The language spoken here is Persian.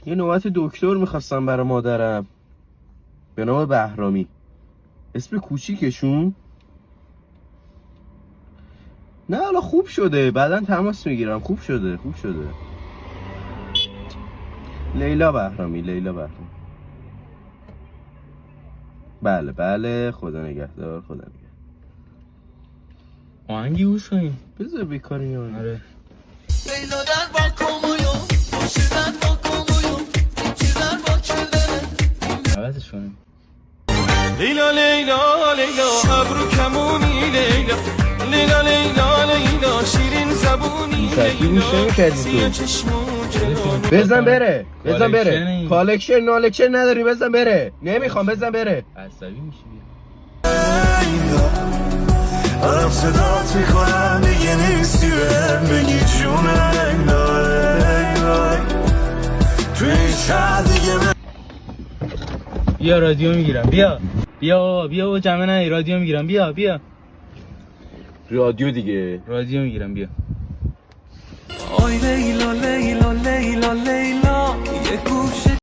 یه نوبت دکتر میخواستم برای مادرم به نام بهرامی. اسم کوچیکشون نه حالا خوب شده، بعدا تماس میگیرم. خوب شده لیلا بهرامی. بله خدا نگهدار. آهنگی گوش کنیم. بذار بیکاری ها. آره لیلا در باکومویو باشه در باکومویو یکی در باکلره عوضش کنیم. لیلا ابرو کمونی لیلا شیرین زبونی سرکی گوش نمیکردی تو. بزن بره کالکشن نالکشن نداری. بزن بره. نمیخوام. بزن بره. عصبی میشی. عرب صدات میکنم دیگه نیستی بهم بگی جونه لیلا تو این شهر دیگه بیا رادیو میگیرم. بیا جمعه نه رادیو میگیرم. بیا رادیو دیگه. رادیو میگیرم. بیا آی لیلا